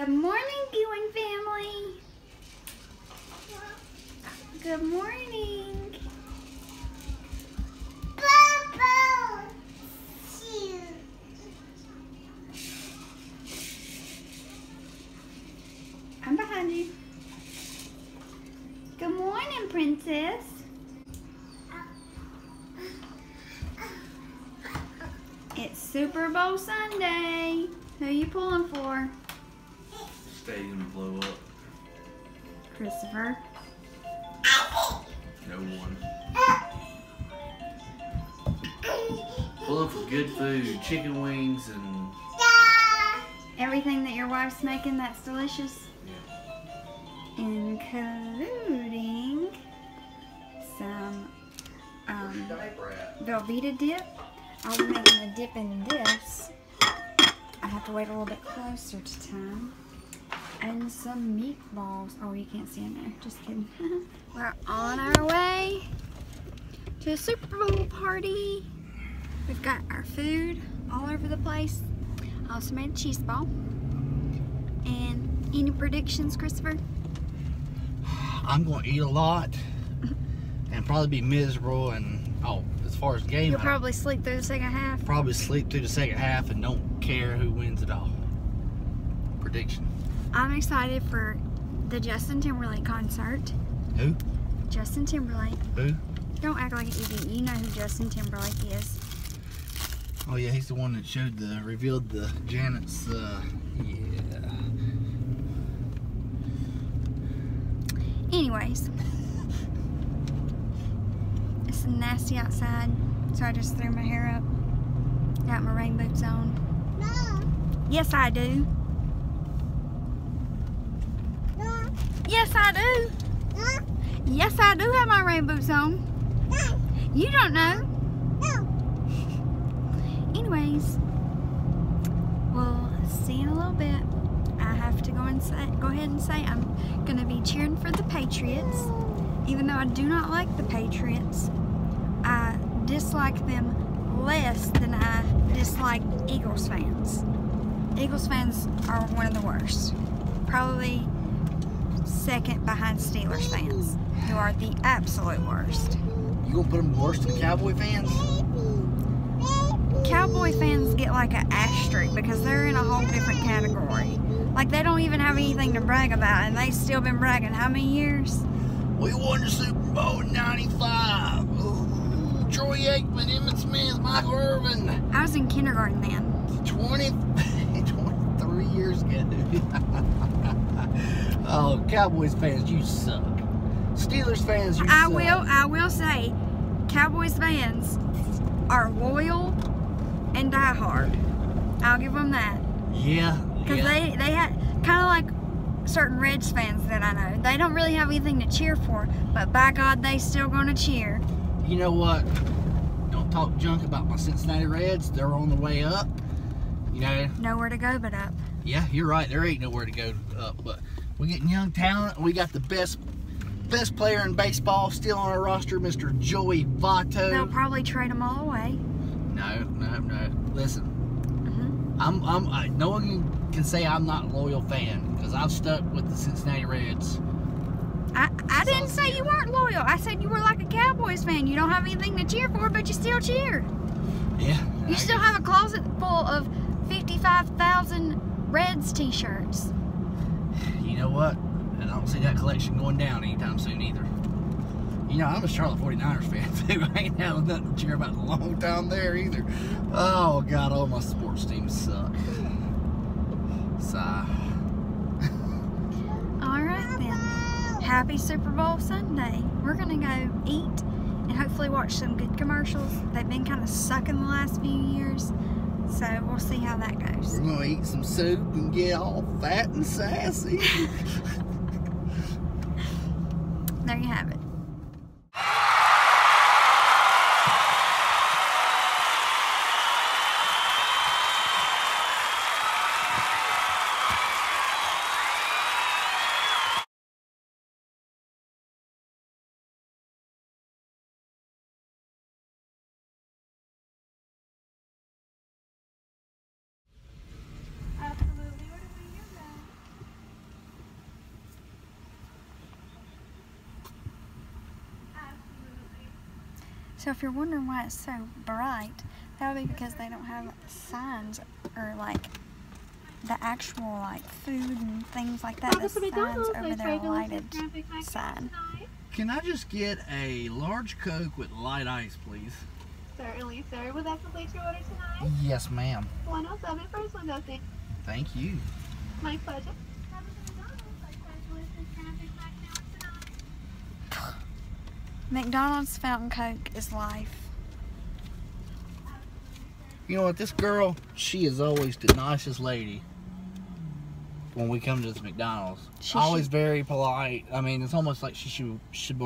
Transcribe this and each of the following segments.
Good morning, Gewin family. Good morning. I'm behind you. Good morning, Princess. It's Super Bowl Sunday. Who are you pulling for? Stadium blow up. Christopher. No one. Pulling for good food, chicken wings and Everything that your wife's making that's delicious. yeah. Including some Velveeta dip. I'll be making the dip in this. I have to wait a little bit closer to time. And some meatballs. Oh, you can't see them there. Just kidding. We're on our way to a Super Bowl party. We've got our food all over the place. I also made a cheese ball. And any predictions, Christopher? I'm going to eat a lot and probably be miserable. And as far as game, You'll probably sleep through the second half. Probably sleep through the second half and don't care who wins it all. Prediction. I'm excited for the Justin Timberlake concert. Who? Justin Timberlake. Who? Don't act like an idiot. You know who Justin Timberlake is. Oh yeah, he's the one that revealed the Janet's. Yeah. Anyways, it's nasty outside, so I just threw my hair up. Got my rain boots on. No. Yes, I do. No. Yes, I do. No. Yes, I do have my rain boots on. No. You don't know. No. Anyways, we'll see in a little bit. I have to go ahead and say I'm gonna be cheering for the Patriots, even though I do not like the Patriots. I dislike them less than I dislike Eagles fans. Eagles fans are one of the worst, probably second behind Steelers fans, who are the absolute worst. You gonna put them worse than Cowboy fans? Cowboy fans get like an asterisk because they're in a whole different category. Like they don't even have anything to brag about, and they've still been bragging how many years? We won the Super Bowl in '95. Ooh, Troy Aikman, Emmitt Smith, Michael Irvin. I was in kindergarten then. 23 years ago. Oh, Cowboys fans, you suck. Steelers fans, you suck. I will say, Cowboys fans are loyal and die hard. I'll give them that. Yeah. Because they had kind of like certain Reds fans that I know. They don't really have anything to cheer for, but by God, they still gonna cheer. You know what? Don't talk junk about my Cincinnati Reds. They're on the way up. You know. Nowhere to go but up. Yeah, you're right. There ain't nowhere to go up. But we're getting young talent. We got the best player in baseball still on our roster, Mr. Joey Votto. They'll probably trade them all away. No. Listen. No one can say I'm not a loyal fan because I've stuck with the Cincinnati Reds. I didn't say you weren't loyal. I said you were like a Cowboys fan. You don't have anything to cheer for, but you still cheer. Yeah. You still have a closet full of 55,000 Reds t-shirts. You know what? And I don't see that collection going down anytime soon either. You know, I'm a Charlotte 49ers fan too. I ain't had nothing to cheer about in a long time there either. Oh God, all my sports teams suck. Sigh. Alright then. Happy Super Bowl Sunday. We're gonna go eat and hopefully watch some good commercials. They've been kind of sucking the last few years. So we'll see how that goes. We're gonna eat some soup and get all fat and sassy. There you have it. So if you're wondering why it's so bright, that would be because they don't have signs or like the actual like food and things like that. The signs over there, lighted sign. Can I just get a large Coke with light ice, please? Certainly, sir. Would that complete your order tonight? Yes, ma'am. 107 first window seat. Thank you. My pleasure. McDonald's fountain Coke is life. You know what? This girl, she is always the nicest lady when we come to this McDonald's. Always very polite. I mean, it's almost like she should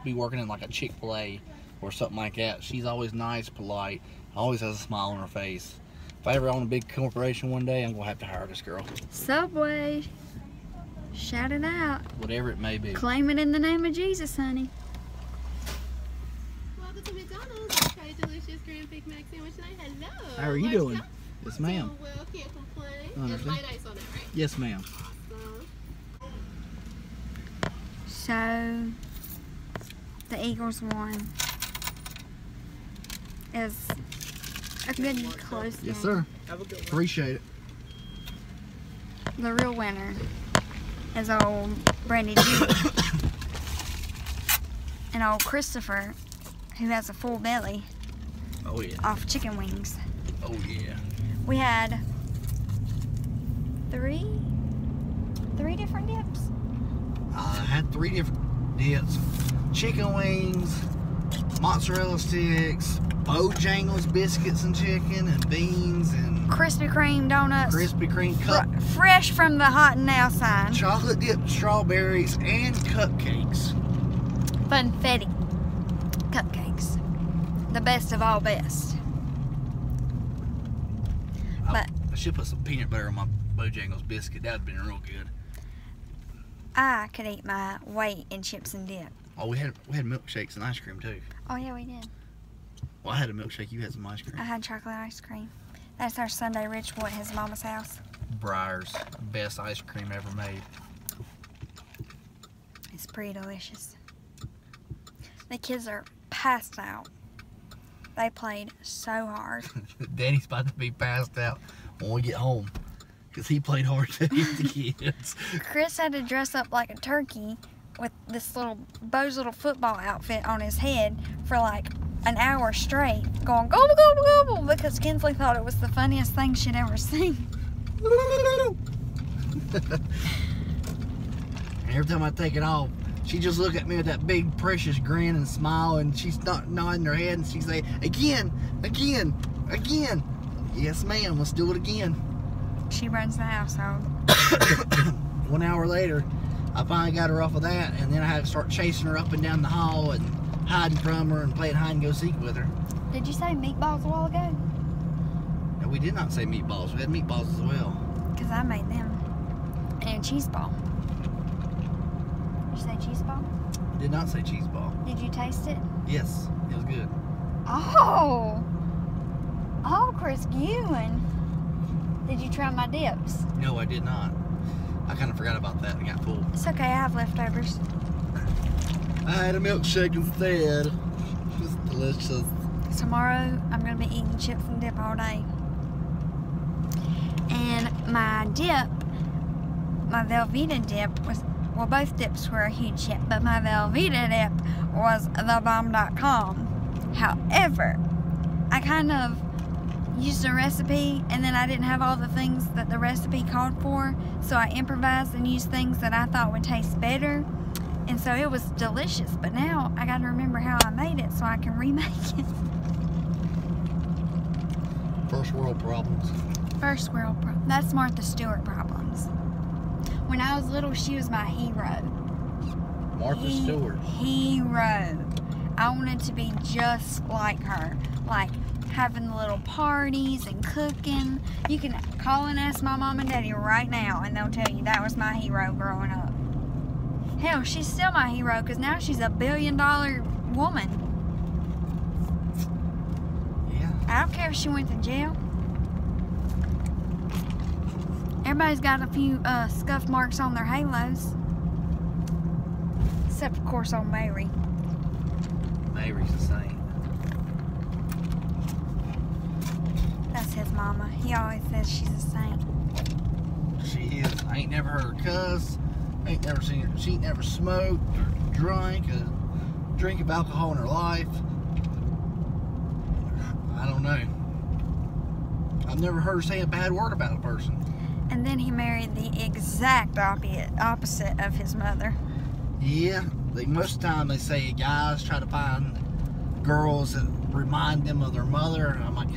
be working in like a Chick-fil-A or something like that. She's always nice, polite, always has a smile on her face. If I ever own a big corporation one day, I'm going to have to hire this girl. Subway. Shout it out. Whatever it may be. Claim it in the name of Jesus, honey. Welcome to McDonald's. Try a delicious Grand Big Mac sandwich tonight. Hello. How are you doing? Yes, ma'am. Doing well, can't complain. Understand. There's light ice on it, right? Yes, ma'am. Awesome. So, the Eagles won. It was a good close game. Yes, sir. Appreciate it. The real winner is old Brandy G. And old Christopher, who has a full belly Oh, yeah. off chicken wings. Oh, yeah. We had three different dips. I had 3 different dips. Chicken wings, mozzarella sticks, Bojangles biscuits and chicken, and beans, and Krispy Kreme donuts. Krispy Kreme cup, Fresh from the hot and now sign. chocolate dipped strawberries, and cupcakes. Funfetti cupcakes. The best of all best. But I should put some peanut butter on my Bojangles biscuit. That would have been real good. I could eat my weight in chips and dip. Oh, we had milkshakes and ice cream too. Oh yeah, we did. Well, I had a milkshake. You had some ice cream. I had chocolate ice cream. That's our Sunday ritual at his mama's house. Briar's, best ice cream ever made. It's pretty delicious. The kids are passed out. They played so hard. Daddy's about to be passed out when we get home because he played hard too with the kids. Chris had to dress up like a turkey with this Bo's little football outfit on his head for like an hour straight, going gobble gobble gobble, because Kinsley thought it was the funniest thing she'd ever seen. Every time I take it off, she just look at me with that big precious grin and smile, and she's not nodding her head, and she say, again, again, again. Yes, ma'am, let's do it again. She runs the household. 1 hour later, I finally got her off of that, and then I had to start chasing her up and down the hall and hiding from her and playing hide and go seek with her. Did you say meatballs a while ago? No, we did not say meatballs. We had meatballs as well. Because I made them. And a cheese ball. Did you say cheese ball? I did not say cheese ball. Did you taste it? Yes, it was good. Oh! Oh, Chris Ewan. Did you try my dips? No, I did not. I kind of forgot about that. I got full. It's okay, I have leftovers. I had a milkshake instead. It was delicious. Tomorrow, I'm going to be eating chips and dip all day. And my dip, my Velveeta dip was, well, both dips were a huge hit, but my Velveeta dip was thebomb.com. However, I kind of used a recipe, and then I didn't have all the things that the recipe called for, so I improvised and used things that I thought would taste better, and so it was delicious. But now I gotta remember how I made it so I can remake it. First world problems. First world problem. That's Martha Stewart problems. When I was little, she was my hero. Martha Stewart. Hero. I wanted to be just like her. Like having the little parties and cooking. You can call and ask my mom and daddy right now, and they'll tell you that was my hero growing up. Hell, she's still my hero because now she's a billion-dollar woman. Yeah. I don't care if she went to jail. Everybody's got a few scuff marks on their halos. Except, of course, on Mary. Mary's the saint. That's his mama. He always says she's a saint. She is. I ain't never heard her cuss. Ain't never seen her. She ain't never smoked or drank a drink of alcohol in her life. I don't know. I've never heard her say a bad word about a person. And then he married the exact opposite of his mother. Yeah, most of the time they say guys try to find girls that remind them of their mother. I'm like,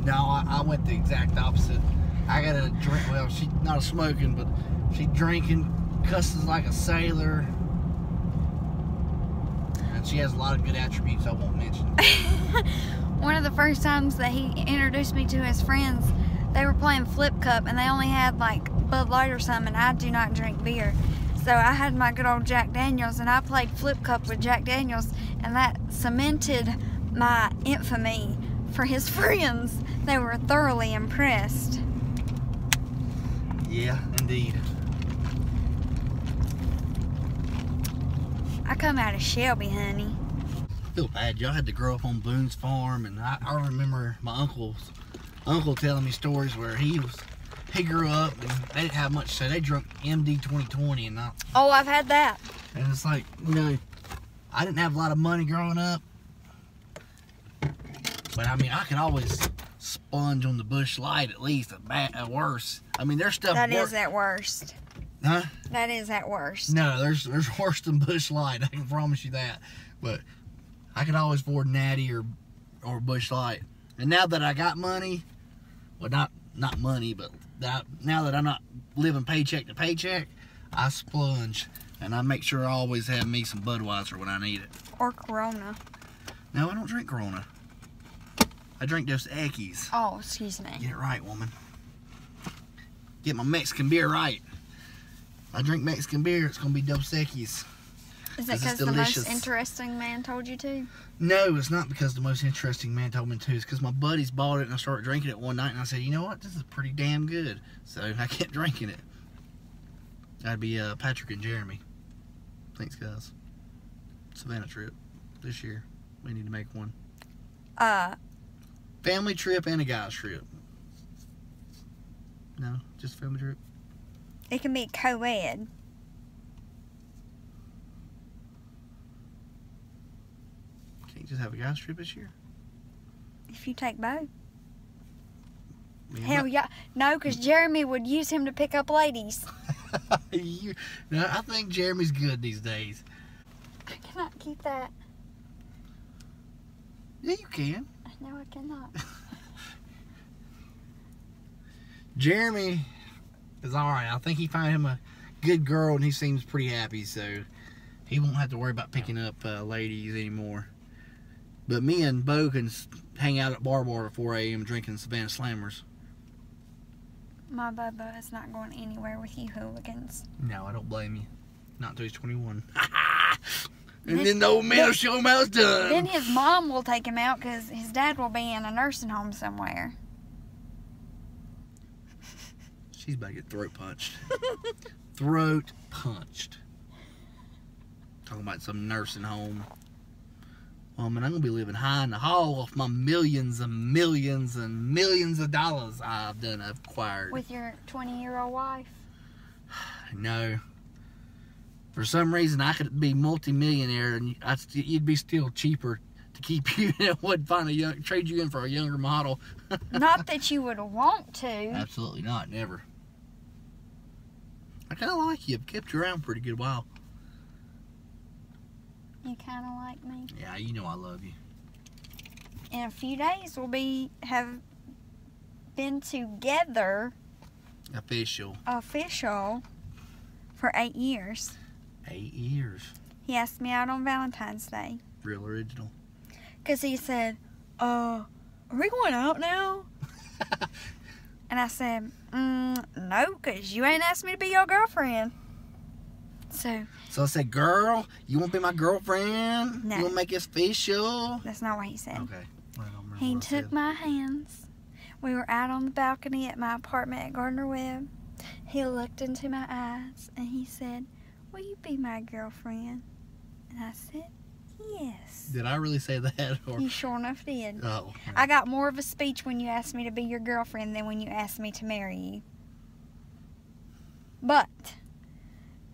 no, I went the exact opposite. I got a drink. Well, she's not smoking, but she drinking, cusses like a sailor, and she has a lot of good attributes I won't mention. One of the first times that he introduced me to his friends, they were playing Flip Cup, and they only had like Bud Light or something, and I do not drink beer. So I had my good old Jack Daniels, and I played Flip Cup with Jack Daniels, and that cemented my infamy for his friends. They were thoroughly impressed. Yeah, indeed. I come out of Shelby, honey. I feel bad. Y'all had to grow up on Boone's farm, and I remember my uncle telling me stories where he grew up and they didn't have much, so they drunk MD 2020 and not. Oh, I've had that. And it's like, you know, I didn't have a lot of money growing up, but I mean, I could always sponge on the Busch Light at least at worst. I mean, there's stuff. That is at worst. Huh? That is at worst. No, there's worse than Busch Light. I can promise you that. But I can always afford Natty or Busch Light. And now that I got money, well, not money, but now that I'm not living paycheck to paycheck, I splurge, and I make sure I always have me some Budweiser when I need it. Or Corona. No, I don't drink Corona. I drink Dos Equis. Oh, excuse me. Get it right, woman. Get my Mexican beer right. I drink Mexican beer, it's going to be Dos Equis. Is it because the most interesting man told you to? No, it's not because the most interesting man told me to. It's because my buddies bought it and I started drinking it one night and I said, you know what, this is pretty damn good. So I kept drinking it. That'd be Patrick and Jeremy. Thanks, guys. Savannah trip this year. We need to make one. Family trip and a guys trip. No, just a family trip. It can be co-ed. Can't just have a guys trip this year? If you take both. Yeah, Hell yeah. No, because Jeremy would use him to pick up ladies. No, I think Jeremy's good these days. I cannot keep that. Yeah, you can. No, I cannot. Jeremy is alright. I think he found him a good girl and he seems pretty happy, so he won't have to worry about picking up ladies anymore. But me and Bo can hang out at Bar at 4 a.m. drinking Savannah Slammers. My Bubba is not going anywhere with you hooligans. No, I don't blame you. Not until he's 21. And then the old man will show him how it's done. Then his mom will take him out because his dad will be in a nursing home somewhere. She's about to get throat punched. Throat punched. Talking about some nursing home. Well, man, I'm going to be living high in the hall off my millions and millions and millions of dollars I've acquired. With your 20-year-old wife? No. For some reason, I could be multi-millionaire and you'd be still cheaper to keep you than it would trade you in for a younger model. Not that you would want to. Absolutely not, never. I kind of like you. I've kept you around for a pretty good while. You kind of like me. Yeah, you know I love you. In a few days, we'll have been together. Official. For 8 years. 8 years. He asked me out on Valentine's Day. Real original. Because he said, are we going out now? And I said, no, because you ain't asked me to be your girlfriend. So I said, girl, you want to be my girlfriend? No. You want to make it official? That's not what he said. Okay. Well, I don't remember He what I took said. my hands. We were out on the balcony at my apartment at Gardner Webb. He looked into my eyes and he said, will you be my girlfriend? And I said, Yes. Did I really say that? Or... You sure enough did. Oh. I got more of a speech when you asked me to be your girlfriend than when you asked me to marry you. But.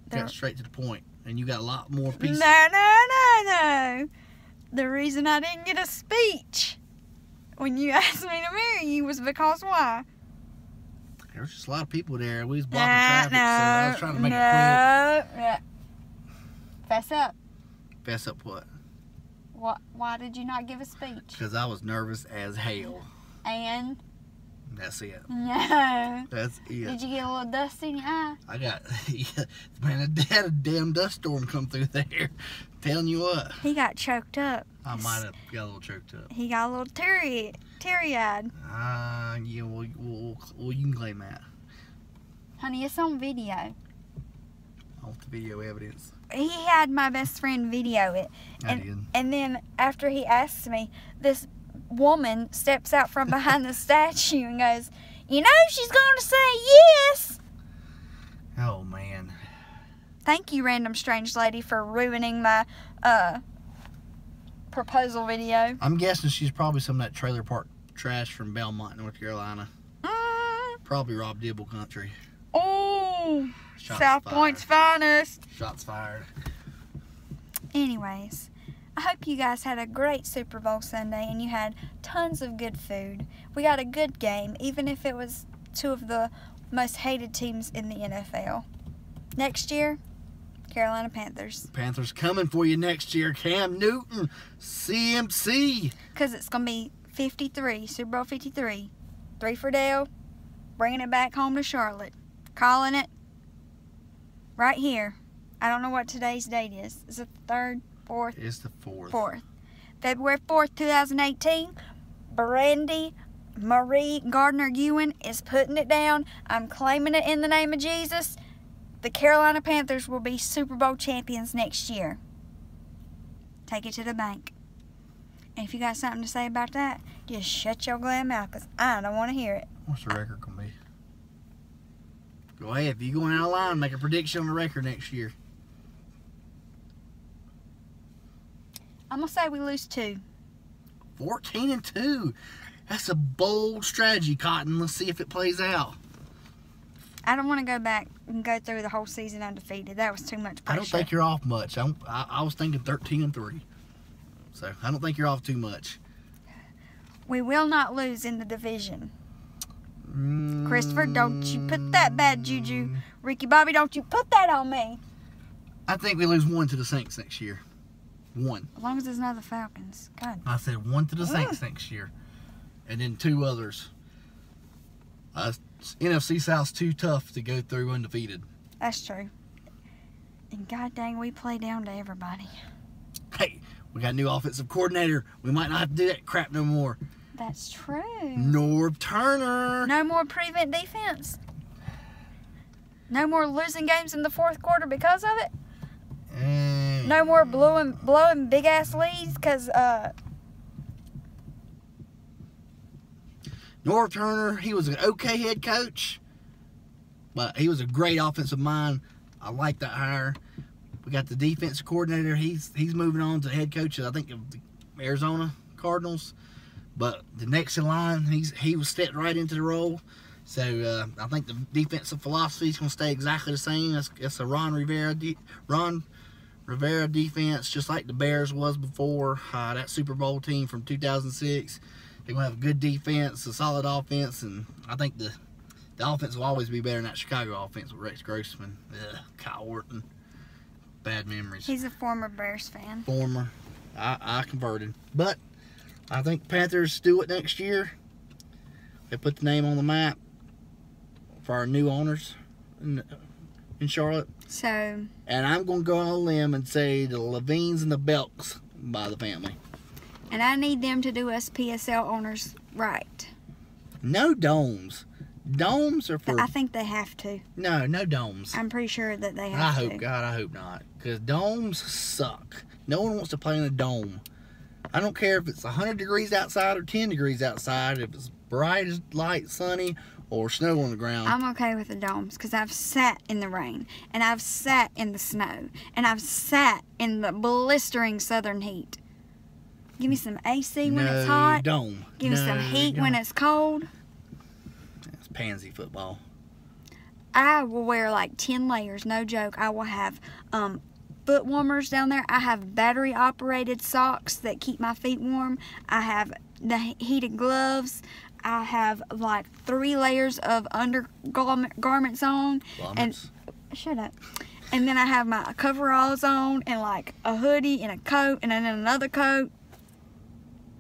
Got straight to the point. And you got a lot more pieces. No. The reason I didn't get a speech when you asked me to marry you was because why? There was just a lot of people there. We was blocking traffic, so I was trying to make it quick. No. Fess up. Fess up what? Why did you not give a speech? Because I was nervous as hell. And? That's it. No. That's it. Did you get a little dust in your eye? I got, man, I had a damn dust storm come through there. Telling you what. He got choked up. I might have got a little choked up. He got a little teary-eyed. Yeah, well, you can claim that. Honey, it's on video. I want the video evidence. He had my best friend video it. I did. And then after he asked me, this woman steps out from behind the statue and goes, you know she's going to say yes. Oh, man. Thank you, random strange lady, for ruining my proposal video. I'm guessing she's probably some of that trailer park trash from Belmont, North Carolina. Probably Rob Dibble country. Oh, Shots South fired. Point's finest. Shots fired. Anyways, I hope you guys had a great Super Bowl Sunday and you had tons of good food. We got a good game, even if it was two of the most hated teams in the NFL. Next year, Carolina Panthers. Panthers coming for you next year. Cam Newton, CMC. Because it's going to be 53, Super Bowl 53. 3 for Dale, bringing it back home to Charlotte. Calling it right here. I don't know what today's date is. Is it the 3rd, 4th? It's the 4th. 4th. February 4th, 2018. Brandy Marie Gardner-Ewan is putting it down. I'm claiming it in the name of Jesus. The Carolina Panthers will be Super Bowl champions next year. Take it to the bank. And if you got something to say about that, just shut your glam mouth, because I don't want to hear it. What's the record going to be? Go ahead. If you're going out of line, make a prediction on the record next year. I'm going to say we lose 2. 14-2. That's a bold strategy, Cotton. Let's see if it plays out. I don't want to go back and go through the whole season undefeated. That was too much pressure. I don't think you're off much. I was thinking 13-3. So, I don't think you're off too much. We will not lose in the division. Christopher, don't you put that bad juju. Ricky Bobby, don't you put that on me. I think we lose 1 to the Saints next year. 1. As long as it's not the Falcons. God. I said 1 to the Saints next year. And then 2 others. NFC South's too tough to go through undefeated. That's true. And god dang, we play down to everybody. Hey, we got a new offensive coordinator. We might not have to do that crap no more. That's true. Norv Turner. No more prevent defense. No more losing games in the 4th quarter because of it. No more blowing big ass leads because Norv Turner, he was an okay head coach, but he was a great offensive mind. I like that hire. We got the defensive coordinator. He's moving on to head coach, I think, of the Arizona Cardinals. But the next in line, he was stepped right into the role. So I think the defensive philosophy is going to stay exactly the same. It's a Ron Rivera defense, just like the Bears was before. That Super Bowl team from 2006. They're going to have a good defense, a solid offense, and I think the offense will always be better than that Chicago offense with Rex Grossman, Kyle Orton. Bad memories. he's a former Bears fan. Former. I converted. But I think Panthers do it next year. They put the name on the map for our new owners in Charlotte. So. And I'm going to go on a limb and say the Levines and the Belks by the family. And I need them to do us PSL owners right. No domes. Domes are for... I think they have to. No domes. I'm pretty sure that they I have to. hope, God, I hope not. Because domes suck. No one wants to play in a dome. I don't care if it's 100 degrees outside or 10 degrees outside. If it's bright as light, sunny, or snow on the ground. I'm okay with the domes because I've sat in the rain and I've sat in the snow and I've sat in the blistering southern heat. Give me some AC when it's hot. Dome. Give me some heat when it's cold. It's pansy football. I will wear like 10 layers, no joke. I will have foot warmers down there. I have battery operated socks that keep my feet warm. I have the heated gloves. I have like 3 layers of undergarments on. And shut up. And then I have my coveralls on and like a hoodie and a coat and then another coat.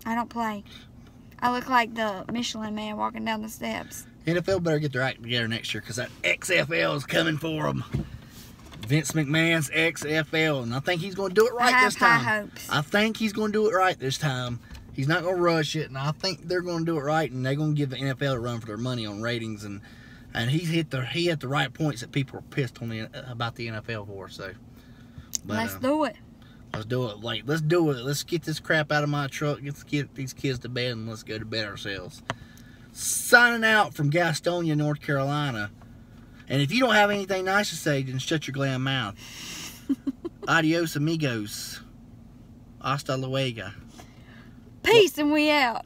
I don't play. I look like the Michelin Man walking down the steps. NFL better get their act together next year because that XFL is coming for them. Vince McMahon's XFL, and I think he's going to do it right this time. I have high hopes. I think he's going to do it right this time. He's not going to rush it, and I think they're going to do it right, and they're going to give the NFL a run for their money on ratings, and he hit the right points that people are pissed on about the NFL for. So, but, let's do it. Let's do it. Let's do it. Let's get this crap out of my truck. Let's get these kids to bed, and let's go to bed ourselves. Signing out from Gastonia, North Carolina. And if you don't have anything nice to say, then shut your glam mouth. Adios, amigos. Hasta luego. Peace, and we out.